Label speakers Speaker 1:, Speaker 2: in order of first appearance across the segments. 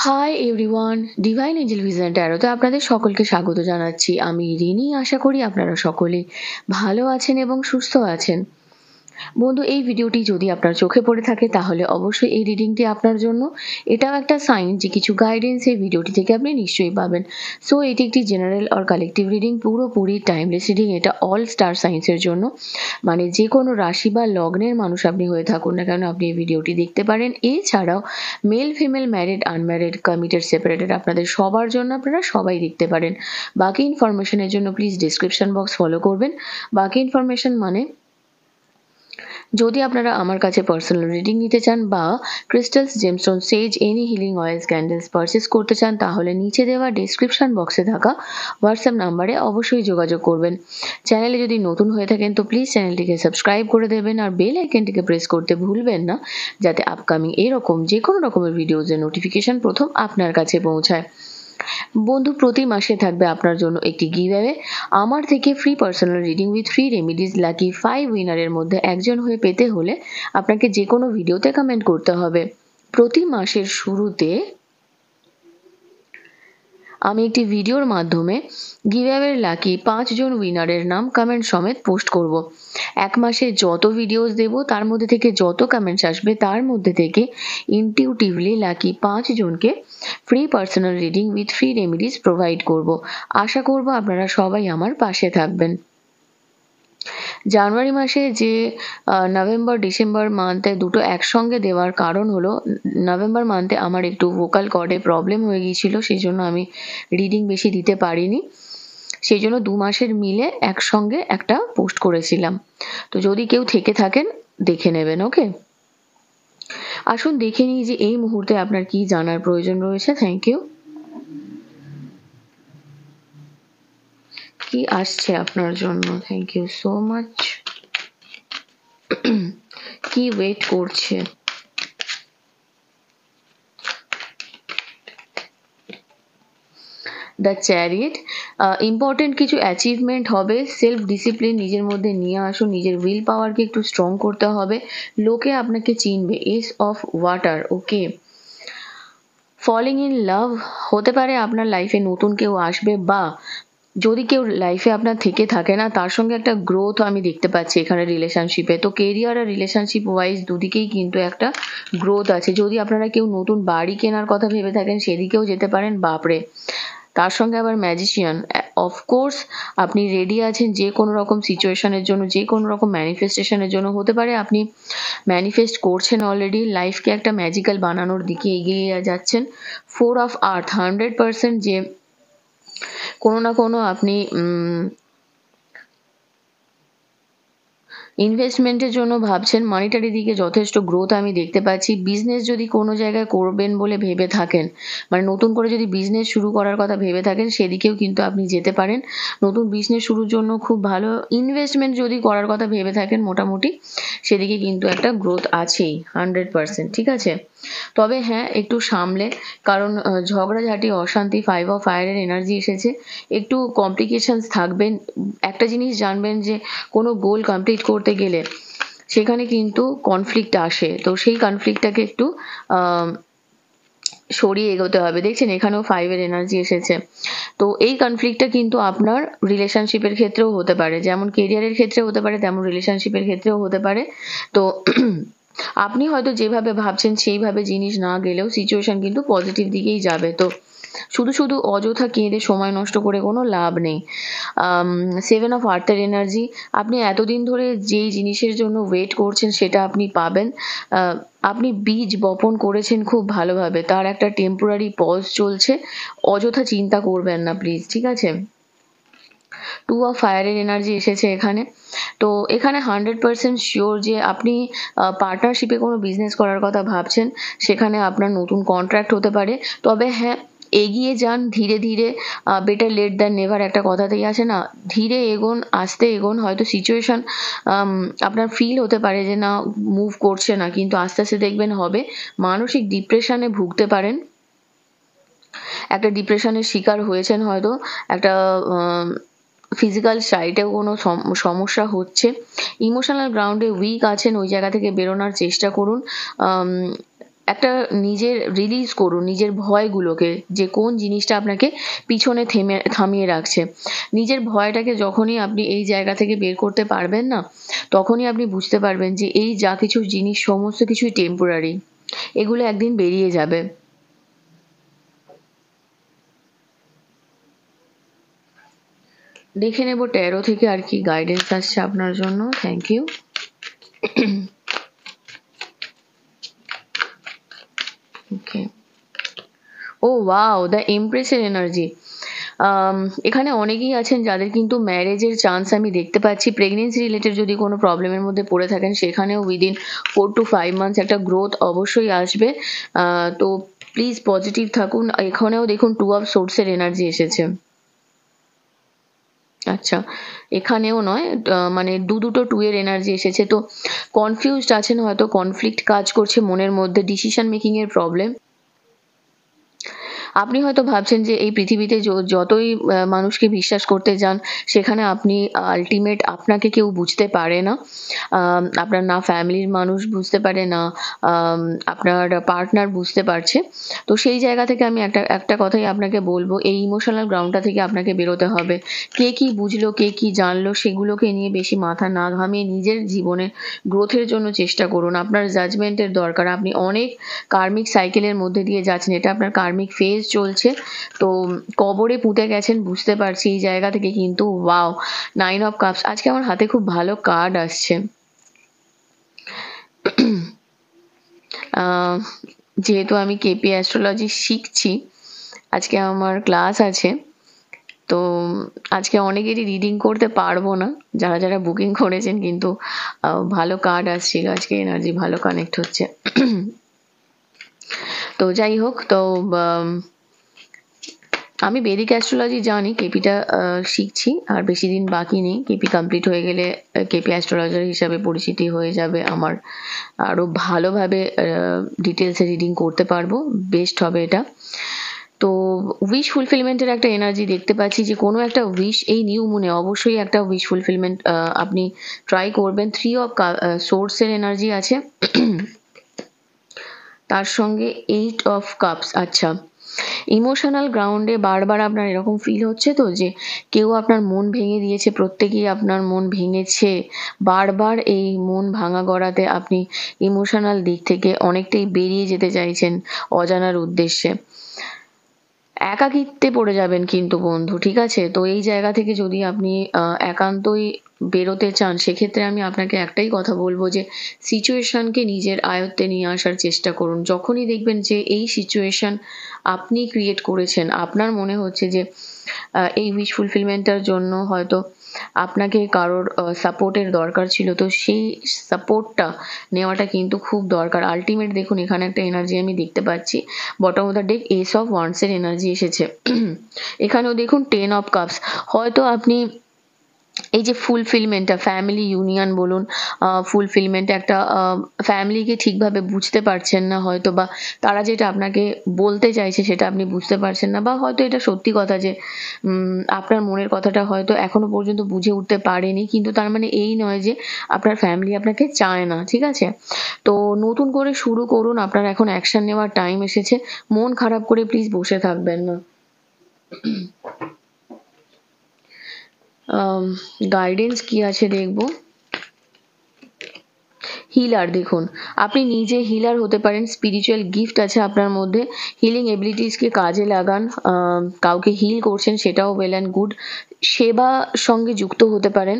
Speaker 1: High everyone, divine angel vision ট্যারোতে আপনাদের সকলকে স্বাগত জানাচ্ছি। আমি রিনি। আশা করি আপনারা সকলে ভালো আছেন এবং সুস্থ আছেন। বন্ধু, এই ভিডিওটি যদি আপনার চোখে পড়ে থাকে তাহলে অবশ্যই এই রিডিংটি আপনার জন্য। এটাও একটা সাইন যে কিছু গাইডেন্স এই ভিডিওটি থেকে আপনি নিশ্চয়ই পাবেন। সো এটি একটি জেনারেল অর কালেকটিভ রিডিং, পুরোপুরি টাইমলেস রিডিং। এটা অল স্টার সাইন্সের জন্য, মানে যে কোনো রাশি বা লগ্নের মানুষ আপনি হয়ে থাকুন না কেন আপনি এই ভিডিওটি দেখতে পারেন। এছাড়াও male, female, married, unmarried, committed, separated, আপনাদের সবার জন্য আপনারা সবাই দেখতে পারেন। বাকি ইনফরমেশনের জন্য প্লিজ ডিসক্রিপশন বক্স ফলো করবেন। বাকি ইনফরমেশন মানে যদি আপনারা আমার কাছে পার্সোনাল রিডিং নিতে চান বা crystals, gemstone, sage, any healing oils, candles purchase করতে চান তাহলে নিচে দেওয়া ডেসক্রিপশন বক্সে থাকা হোয়াটসঅ্যাপ নাম্বারে অবশ্যই যোগাযোগ করবেন। চ্যানেলে যদি নতুন হয়ে থাকেন তো প্লিজ চ্যানেলটিকে সাবস্ক্রাইব করে দেবেন আর বেল আইকনটিকে প্রেস করতে ভুলবেন না, যাতে আপকামিং এরকম যে কোনো রকমের ভিডিওজের নোটিফিকেশন প্রথম আপনার কাছে পৌঁছায়। বন্ধু, প্রতি মাসে থাকবে আপনার জন্য একটি গিভঅ্যাওয়ে। আমার থেকে free personal reading with free remedies lucky 5 উইনারের মধ্যে একজন হয়ে পেতে হলে আপনাকে যে কোনো ভিডিওতে কমেন্ট করতে হবে। প্রতি মাসের শুরুতে আমি একটি ভিডিওর মাধ্যমে গিভঅ্যাওয়ের লাকি 5 জন উইনারের নাম কমেন্ট সমেত পোস্ট করব। এক মাসে যত ভিডিওস দেব তার মধ্যে থেকে যত কমেন্টস আসবে তার মধ্যে থেকে ইনটিউটিভলি লাকি 5 জনকে free personal reading with free remedies provide করব। আশা করব আপনারা সবাই আমার পাশে থাকবেন। জানুয়ারি মাসে যে নভেম্বর ডিসেম্বর মান্থে দুটো একসঙ্গে দেওয়ার কারণ হলো, নভেম্বর মান্থে আমার একটু ভোকাল কর্ডে প্রবলেম হয়ে গিয়েছিল, সেই জন্য আমি রিডিং বেশি দিতে পারিনি। সেই জন্য 2 মাসের মিলে একসঙ্গে একটা পোস্ট করেছিলাম। তো যদি কেউ থেকে থাকেন দেখে নেবেন। ওকে, আসুন দেখে নিই যে এই মুহূর্তে আপনার কি জানার প্রয়োজন রয়েছে। Thank you. কি আসছে আপনার জন্য? Thank you so much. কি ওয়েট করছে? দ্য চ্যারিয়েট, ইম্পর্টেন্ট কিছু অ্যাচিভমেন্ট হবে। সেলফ ডিসিপ্লিন নিজের মধ্যে নিয়ে আসুন, নিজের উইল পাওয়ারকে একটু স্ট্রং করতে হবে, লোকে আপনাকে চিনবে। Ace of water. Okay, falling in love হতে পারে, আপনার লাইফে নতুন কেউ আসবে, বা যদি কেউ লাইফে আপনার থেকে থাকে না তার সঙ্গে একটা গ্রোথ আমি দেখতে পাচ্ছি এখানে রিলেশনশিপে। তো কেরিয়ার আর রিলেশনশিপ ওয়াইজ দুদিকেই কিন্তু একটা গ্রোথ আছে। যদি আপনারা কেউ নতুন বাড়ি কেনার কথা ভেবে থাকেন সেদিকেও যেতে পারেন। বাপরে, তার সঙ্গে আবার ম্যাজিশিয়ান। অফকোর্স আপনি রেডি আছেন যে কোনো রকম সিচুয়েশনের জন্য, যে কোনো রকম ম্যানিফেস্টেশনের জন্য। হতে পারে আপনি ম্যানিফেস্ট করছেন অলরেডি, লাইফকে একটা ম্যাজিক্যাল বানানোর দিকে এগিয়ে যাচ্ছেন। 4 অফ আর্থ, 100% যে কোনো না কোনো আপনি ইনভেস্টমেন্টের জন্য ভাবছেন। মানিটারি দিকে যথেষ্ট গ্রোথ আমি দেখতে পাচ্ছি। বিজনেস যদি কোনো জায়গায় করবেন বলে ভেবে থাকেন, মানে নতুন করে যদি বিজনেস শুরু করার কথা ভেবে থাকেন সেদিকেও কিন্তু আপনি যেতে পারেন। নতুন বিজনেস শুরুর জন্য খুব ভালো। ইনভেস্টমেন্ট যদি করার কথা ভেবে থাকেন মোটামুটি সেদিকে কিন্তু একটা গ্রোথ আছেই 100%। ঠিক আছে, তবে হ্যাঁ একটু সামলে, কারণ ঝগড়াঝাটি, অশান্তি, 5 অফ ফায়ারের এনার্জি এসেছে, একটু কমপ্লিকেশনস থাকবেন। একটা জিনিস জানবেন যে কোনো গোল কমপ্লিট করতে গেলে সেখানে কিন্তু কনফ্লিক্ট আসে, তো সেই কনফ্লিক্টটাকে একটু সরিয়ে এগোতে হবে। দেখছেন এখানেও 5-এর এনার্জি এসেছে। তো এই কনফ্লিক্টটা কিন্তু আপনার রিলেশনশিপের ক্ষেত্রেও হতে পারে, যেমন কেরিয়ারের ক্ষেত্রে হতে পারে তেমন রিলেশনশিপের ক্ষেত্রেও হতে পারে। তো আপনি হয়তো যেভাবে ভাবছেন সেইভাবে জিনিস না গেলেও সিচুয়েশন কিন্তু পজিটিভ দিকেই যাবে। তো শুধু শুধু অযথা কেঁদে সময় নষ্ট করে কোনো লাভ নেই। 7 অফ আর্থের এনার্জি, আপনি এতদিন ধরে যেই জিনিসের জন্য ওয়েট করছেন সেটা আপনি পাবেন। আপনি বীজ বপন করেছেন খুব ভালোভাবে, তার একটা টেম্পোরারি পজ চলছে। অযথা চিন্তা করবেন না প্লিজ, ঠিক আছে। 2 অফ ফায়ারের এনার্জি এসেছে এখানে। তো এখানে 100% শিওর যে আপনি পার্টনারশিপে কোনো বিজনেস করার কথা ভাবছেন, সেখানে আপনার নতুন কন্ট্রাক্ট হতে পারে। তবে হ্যাঁ, এগিয়ে যান ধীরে ধীরে। বেটার লেট দ্যান নেভার একটা কথাতেই আছে না, ধীরে এগোন, আস্তে এগোন। হয়তো সিচুয়েশন আপনার ফিল হতে পারে যে না মুভ করছে না, কিন্তু আস্তে আস্তে দেখবেন হবে। মানসিক ডিপ্রেশনে ভুগতে পারেন, একটা ডিপ্রেশনের শিকার হয়েছেন হয়তো, একটা ফিজিক্যাল সাইডেও কোনো সমস্যা হচ্ছে, ইমোশনাল গ্রাউন্ডে উইক আছেন, ওই জায়গা থেকে বেরোনোর চেষ্টা করুন। একটা নিজের রিলিজ করুন নিজের ভয়গুলোকে, যে কোন জিনিসটা আপনাকে পিছনে থামিয়ে রাখছে। নিজের ভয়টাকে যখনই আপনি এই জায়গা থেকে বের করতে পারবেন না, তখনই আপনি বুঝতে পারবেন যে এই যা কিছু জিনিস সমস্ত কিছুই টেম্পোরারি, এগুলো একদিন বেরিয়ে যাবে। দেখে নেব ট্যারো থেকে আর কি গাইডেন্স আসছে আপনার জন্য। Thank you. Okay, oh wow, the এমপ্রেসের এনার্জি। এখানে অনেকেই আছেন যাদের কিন্তু ম্যারেজের চান্স আমি দেখতে পাচ্ছি। প্রেগনেন্সি রিলেটেড যদি কোনো প্রবলেমের মধ্যে পড়ে থাকেন, সেখানেও উইদিন 4 to 5 months একটা গ্রোথ অবশ্যই আসবে। তো প্লিজ পজিটিভ থাকুন। এখানেও দেখুন 2 of Swords এর এনার্জি এসেছে। আচ্ছা, এখানেও নয়, মানে দুটো 2 এর এনার্জি এসেছে। তো কনফিউজড আছেন, হয়তো কনফ্লিক্ট কাজ করছে মনের মধ্যে, ডিসিশন মেকিং এর প্রবলেম। আপনি হয়তো ভাবছেন যে এই পৃথিবীতে যতই মানুষকে বিশ্বাস করতে যান, সেখানে আপনি আল্টিমেট আপনাকে কেউ বুঝতে পারে না। আপনার না ফ্যামিলির মানুষ বুঝতে পারে, না আপনার পার্টনার বুঝতে পারছে। তো সেই জায়গা থেকে আমি একটা কথাই আপনাকে বলবো, এই ইমোশনাল গ্রাউন্ডটা থেকে আপনাকে বেরোতে হবে। কে কি বুঝলো, কে কি জানলো, সেগুলোকে নিয়ে বেশি মাথা না ঘামিয়ে নিজের জীবনের গ্রোথের জন্য চেষ্টা করুন। আপনার জাজমেন্টের দরকার। আপনি অনেক কার্মিক সাইকেলের মধ্যে দিয়ে যাচ্ছেন, এটা আপনার কার্মিক ফেজ চলছে। তো কবরে পুঁতে গেছেন বুঝতে পারছি এই জায়গা থেকে, কিন্তু ওয়াও, 9 of Cups। আজকে আমার হাতে খুব ভালো কার্ড আসছে। যেহেতু আমি কেপি অ্যাস্ট্রোলজি শিখছি, আজকে আমার ক্লাস আছে, তো আজকে অনেকেরই রিডিং করতে পারবো না যারা যারা বুকিং করেছেন, কিন্তু ভালো কার্ড আসছিল আজকে, এনার্জি ভালো কানেক্ট হচ্ছে। তো যাই হোক, তো আমি বেদিক অ্যাস্ট্রোলজি জানি, কেপিটা শিখছি, আর বেশি দিন বাকি নেই। কেপি কমপ্লিট হয়ে গেলে কেপি অ্যাস্ট্রোলজার হিসাবে পরিচিতি হয়ে যাবে আমার, আরও ভালোভাবে ডিটেলসে রিডিং করতে পারবো, বেস্ট হবে এটা। তো উইশ ফুলফিলমেন্টের একটা এনার্জি দেখতে পাচ্ছি, যে কোনো একটা উইশ এই নিউ মুনে অবশ্যই একটা উইশ ফুলফিলমেন্ট আপনি ট্রাই করবেন। 3 of Swords এর এনার্জি আছে, তার সঙ্গে 8 of Cups। আচ্ছা, ইমোশনাল গ্রাউন্ডে বারবার আপনার এরকম ফিল হচ্ছে তো, যে কেউ আপনার মন ভেঙে দিয়েছে, প্রত্যেকেই আপনার মন ভেঙেছে। বারবার এই মন ভাঙা গড়াতে আপনি ইমোশনাল দিক থেকে অনেকটাই বেরিয়ে যেতে চাইছেন অজানার উদ্দেশ্যে। একাকিত্বে পড়ে যাবেন কিন্তু বন্ধু, ঠিক আছে? তো এই জায়গা থেকে যদি আপনি একান্তই বেরোতে চান, সেক্ষেত্রে আমি আপনাকে একটাই কথা বলবো, যে সিচুয়েশনকে নিজের আয়ত্তে নিয়ে আসার চেষ্টা করুন। যখনই দেখবেন যে এই সিচুয়েশন আপনি ক্রিয়েট করেছেন, আপনার মনে হচ্ছে যে এই উইশ ফুলফিলমেন্টটার জন্য হয়তো আপনাকে কারোর সাপোর্টের দরকার ছিল, তো সেই সাপোর্টটা নেওয়াটা কিন্তু খুব দরকার। আলটিমেট দেখুন, এখানে একটা এনার্জি আমি দেখতে পাচ্ছি, bottom of the deck S of wands এর এনার্জি এসেছে। এখানেও দেখুন 10 of Cups। হয়তো আপনি এই যে ফুলফিলমেন্টটা, ফ্যামিলি ইউনিয়ন বলুন, ফুলফিলমেন্ট, একটা ফ্যামিলিকে ঠিকভাবে বুঝতে পারছেন না হয়তো, বা তারা যেটা আপনাকে বলতে চাইছে সেটা আপনি বুঝতে পারছেন না, বা হয়তো এটা সত্যি কথা যে আপনার মনের কথাটা হয়তো এখনো পর্যন্ত বুঝে উঠতে পারেনি, কিন্তু তার মানে এই নয় যে আপনার ফ্যামিলি আপনাকে চায় না, ঠিক আছে? তো নতুন করে শুরু করুন, আপনার এখন অ্যাকশন নেওয়ার টাইম এসেছে। মন খারাপ করে প্লিজ বসে থাকবেন না। গাইডেন্স কি আছে দেখবো। হিলার, দেখুন আপনি নিজে হিলার হতে পারেন, স্পিরিচুয়াল গিফট আছে আপনার মধ্যে, হিলিং এবিলিটিসকে কাজে লাগান। কাউকে হিল করছেন, সেটাও ওয়েল অ্যান্ড গুড। সেবা সঙ্গে যুক্ত হতে পারেন,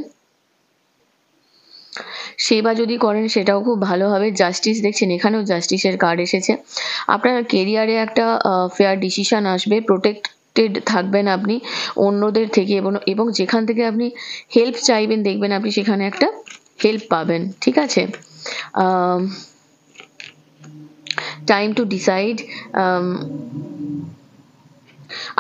Speaker 1: সেবা যদি করেন সেটাও খুব ভালো হবে। জাস্টিস দেখছেন, এখানেও জাস্টিসের কার্ড এসেছে। আপনার কেরিয়ারে একটা ফেয়ার ডিসিশন আসবে, প্রোটেক্টেড থাকবেন আপনি অন্যদের থেকে, এবং যেখান থেকে আপনি হেল্প চাইবেন, দেখবেন আপনি সেখানে একটা হেল্প পাবেন, ঠিক আছে? Time to decide.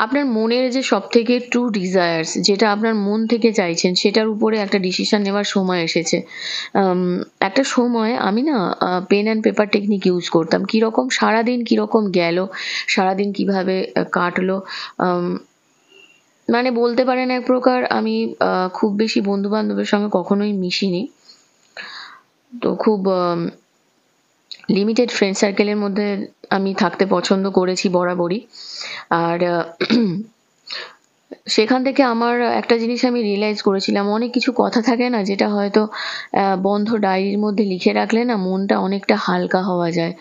Speaker 1: আপনার মনের যে সব থেকে ট্রু ডিজায়ার্স, যেটা আপনার মন থেকে চাইছেন, সেটার উপরে একটা ডিসিশন নেওয়ার সময় এসেছে। একটা সময় আমি না pen and paper technique use করতাম। কীরকম সারাদিন কীরকম গেল, সারাদিন কিভাবে কাটলো, মানে বলতে পারেন এক প্রকার আমি খুব বেশি বন্ধু বান্ধবের সঙ্গে কখনোই মিশিনি। তো খুব লিমিটেড ফ্রেন্ড সার্কেলের মধ্যে আমি থাকতে পছন্দ করেছি বরাবরই। আর সেখান থেকে আমার একটা জিনিস আমি রিয়েলাইজ করেছিলাম, অনেক কিছু কথা থাকে না যেটা হয়তো বন্ধ ডায়েরির মধ্যে লিখে রাখলে না মনটা অনেকটা হালকা হওয়া যায়।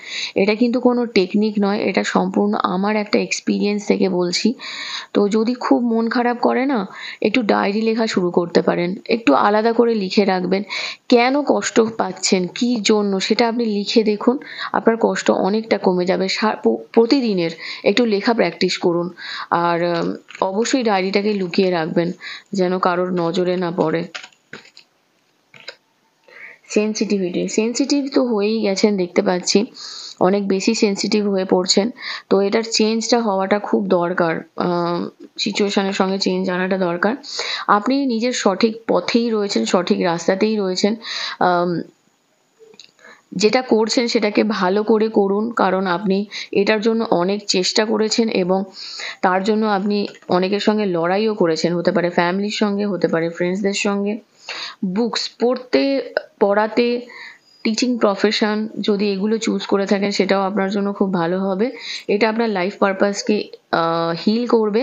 Speaker 1: এটা কিন্তু কোনো টেকনিক নয়, এটা সম্পূর্ণ আমার একটা এক্সপিরিয়েন্স থেকে বলছি। তো যদি খুব মন খারাপ করে না, একটু ডায়েরি লেখা শুরু করতে পারেন, একটু আলাদা করে লিখে রাখবেন কেন কষ্ট পাচ্ছেন, কি জন্য, সেটা আপনি লিখে দেখুন। আপনার কষ্ট অনেকটা কমে যাবে। প্রতিদিনের একটু লেখা প্র্যাকটিস করুন। আর অবশ্যই ডায়েরিটাকে লুকিয়ে রাখবেন যেন কারোর নজরে না পড়ে। সেন্সিটিভ তো হয়েই গেছেন দেখতে পাচ্ছি, অনেক বেশি সেন্সিটিভ হয়ে পড়ছেন। তো এটার চেঞ্জটা হওয়াটা খুব দরকার, সিচুয়েশনের সঙ্গে চেঞ্জ আনাটা দরকার। আপনি নিজের সঠিক পথেই রয়েছেন, সঠিক রাস্তাতেই রয়েছেন। যেটা করছেন সেটাকে ভালো করে করুন, কারণ আপনি এটার জন্য অনেক চেষ্টা করেছেন এবং তার জন্য আপনি অনেকের সঙ্গে লড়াইও করেছেন, হতে পারে ফ্যামিলির সঙ্গে, হতে পারে ফ্রেন্ডসদের সঙ্গে। বুকস পড়াতে, টিচিং প্রফেশন যদি এগুলো চুজ করে থাকেন সেটাও আপনার জন্য খুব ভালো হবে। এটা আপনার লাইফ পারপাসকে হিল করবে।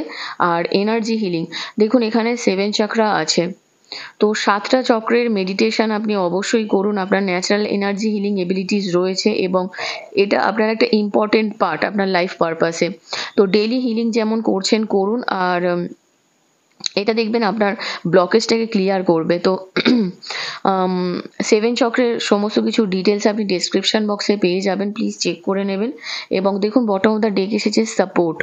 Speaker 1: আর এনার্জি হিলিং, দেখুন এখানে 7 চাকরা আছে, তো 7টা চক্রের মেডিটেশন আপনি অবশ্যই করুন। আপনার ন্যাচারাল এনার্জি হিলিং এবিলিটিস রয়েছে এবং এটা আপনার একটা ইম্পর্টেন্ট পার্ট আপনার লাইফ পারপাসে। তো ডেইলি হিলিং যেমন করছেন করুন, আর এটা দেখবেন আপনার ব্লকেজটাকে ক্লিয়ার করবে। তো 7 চক্রের সমস্ত কিছু ডিটেলস আপনি ডেসক্রিপশন বক্সে পেয়ে যাবেন, প্লিজ চেক করে নেবেন। এবং দেখুন বটম অফ দ্য ডেক এসেছে সাপোর্ট।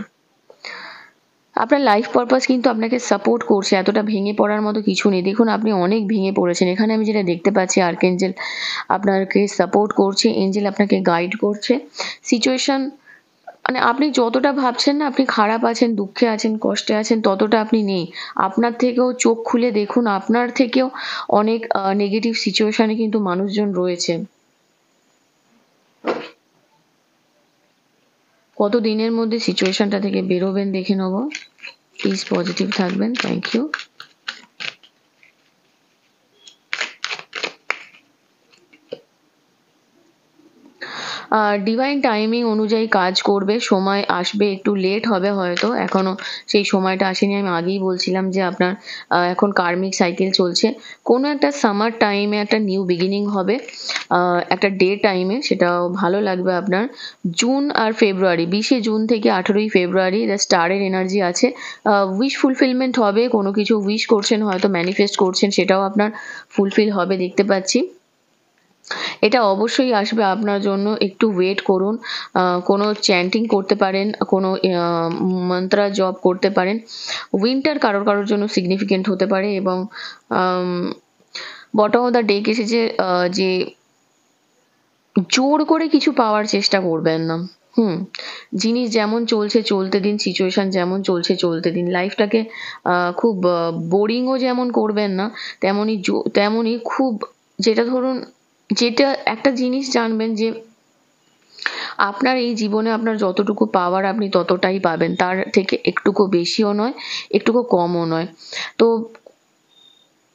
Speaker 1: আপনার লাইফ পারপাস কিন্তু আপনাকে সাপোর্ট করছে, এতটা ভেঙে পড়ার মতো কিছু নেই। দেখুন আপনি অনেক ভেঙে পড়েছেন, এখানে আমি যেটা দেখতে পাচ্ছি আর্কএঞ্জেল আপনাকে সাপোর্ট করছে, এঞ্জেল আপনাকে গাইড করছে। সিচুয়েশন মানে আপনি যতটা ভাবছেন না আপনি খারাপ আছেন, দুঃখে আছেন, কষ্টে আছেন, ততটা আপনি নেই। আপনার থেকেও চোখ খুলে দেখুন, আপনার থেকেও অনেক নেগেটিভ সিচুয়েশনে কিন্তু মানুষজন রয়েছে। কত দিনের মধ্যে সিচুয়েশনটা থেকে বেরোবেন দেখে নেব। প্লিজ পজিটিভ থাকবেন, থ্যাংক ইউ। ডিভাইন টাইমিং অনুযায়ী কাজ করবে, সময় আসবে, একটু লেট হবে হয়তো, এখনো সেই সময়টা আসেনি। আমি আগেই বলছিলাম যে আপনার এখন কার্মিক সাইকেল চলছে, কোনো একটা সামার টাইমে একটা নিউ বিগিনিং হবে, একটা ডে টাইমে, সেটাও ভালো লাগবে আপনার। জুন আর ফেব্রুয়ারি, 20শে জুন থেকে 18ই ফেব্রুয়ারি দ্য স্টারের এনার্জি আছে। উইশ ফুলফিলমেন্ট হবে, কোনো কিছু উইশ করছেন হয়তো, ম্যানিফেস্ট করছেন, সেটাও আপনার ফুলফিল হবে দেখতে পাচ্ছি। এটা অবশ্যই আসবে আপনার জন্য, একটু ওয়েট করুন। কোনো চ্যান্টিং করতে পারেন, কোনো মন্ত্রা জপ করতে পারেন। উইন্টার কারোর জন্য সিগনিফিকেন্ট হতে পারে। এবং বটম অফ দ্য ডেক এসেছে যে জোর করে কিছু পাওয়ার চেষ্টা করবেন না। জিনিস যেমন চলছে চলতে দিন, সিচুয়েশন যেমন চলছে চলতে দিন। লাইফটাকে খুব বোরিংও যেমন করবেন না, তেমনই খুব, যেটা একটা জিনিস জানবেন যে আপনার এই জীবনে আপনার যতটুকু পাওয়ার আপনি ততটাই পাবেন, তার থেকে একটুকু বেশিও নয়, একটুকু কমও নয়। তো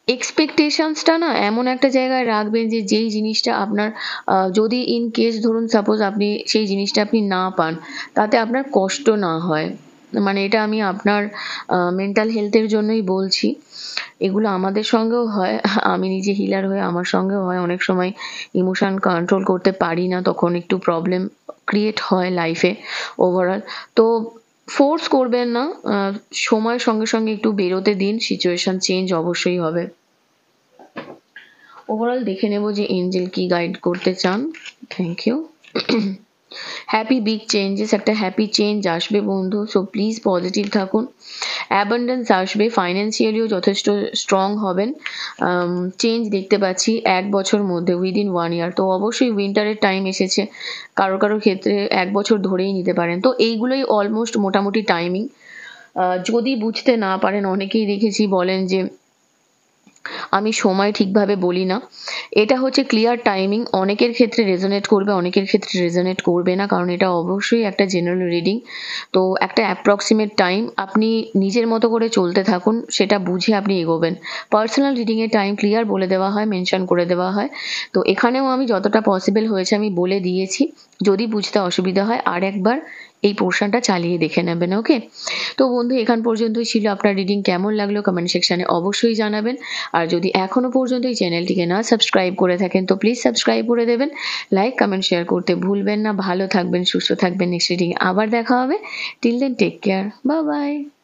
Speaker 1: এক্সপেকটেশনসটা না এমন একটা জায়গায় রাখবেন যে যেই জিনিসটা আপনার যদি ইন কেস ধরুন সাপোজ আপনি সেই জিনিসটা আপনি না পান, তাতে আপনার কষ্ট না হয়। মানে এটা আমি আপনার মেন্টাল হেলথের জন্যই বলছি। এগুলো আমাদের সঙ্গেও হয়, আমি নিজে হিলার হয়ে আমার সঙ্গেও হয়, অনেক সময় ইমোশন কন্ট্রোল করতে পারি না, তখন একটু প্রবলেম ক্রিয়েট হয় লাইফে ওভারঅল। তো ফোর্স করবেন না, সময়ের সঙ্গে সঙ্গে একটু বেরোতে দিন, সিচুয়েশন চেঞ্জ অবশ্যই হবে। ওভারঅল দেখে নেব যে এঞ্জেল কি গাইড করতে চান। Thank you. Happy big changes, একটা হ্যাপি চেঞ্জ আসবে বন্ধু, সো প্লিজ পজিটিভ থাকুন। অ্যাবান্ডেন্স আসবে, ফাইন্যান্সিয়ালিও যথেষ্ট স্ট্রং হবেন। চেঞ্জ দেখতে পাচ্ছি 1 বছর মধ্যে, উইদিন 1 ইয়ার। তো অবশ্যই উইন্টারের টাইম এসেছে, কারোর ক্ষেত্রে 1 বছর ধরেই নিতে পারেন। তো এইগুলোই অলমোস্ট মোটামুটি টাইমিং। যদি বুঝতে না পারেন, অনেকেই দেখেছি বলেন যে আমি সময় ঠিকভাবে বলি না, এটা হচ্ছে ক্লিয়ার টাইমিং। অনেকের ক্ষেত্রে রেজোনেট করবে, অনেকের ক্ষেত্রে রেজোনেট করবে না, কারণ এটা অবশ্যই একটা জেনারেল রিডিং। তো একটা অ্যাপ্রক্সিমেট টাইম আপনি নিজের মতো করে চলতে থাকুন, সেটা বুঝে আপনি এগোবেন। পার্সোনাল রিডিংয়ের টাইম ক্লিয়ার বলে দেওয়া হয়, মেনশন করে দেওয়া হয়। তো এখানেও আমি যতটা পসিবল হয়েছে আমি বলে দিয়েছি। যদি বুঝতে অসুবিধা হয় আর একবার এই পোর্শনটা চালিয়ে দেখে নেবেন, ওকে? তো বন্ধু, এখান পর্যন্তই ছিল। আপনার রিডিং কেমন লাগলো কমেন্ট সেকশনে অবশ্যই জানাবেন। আর যদি এখনো পর্যন্ত এই চ্যানেলটিকে না সাবস্ক্রাইব করে থাকেন তো প্লিজ সাবস্ক্রাইব করে দেবেন। লাইক কমেন্ট শেয়ার করতে ভুলবেন না। ভালো থাকবেন, সুস্থ থাকবেন। নেক্সট রিডিং আবার দেখা হবে। Till then take care, bye by.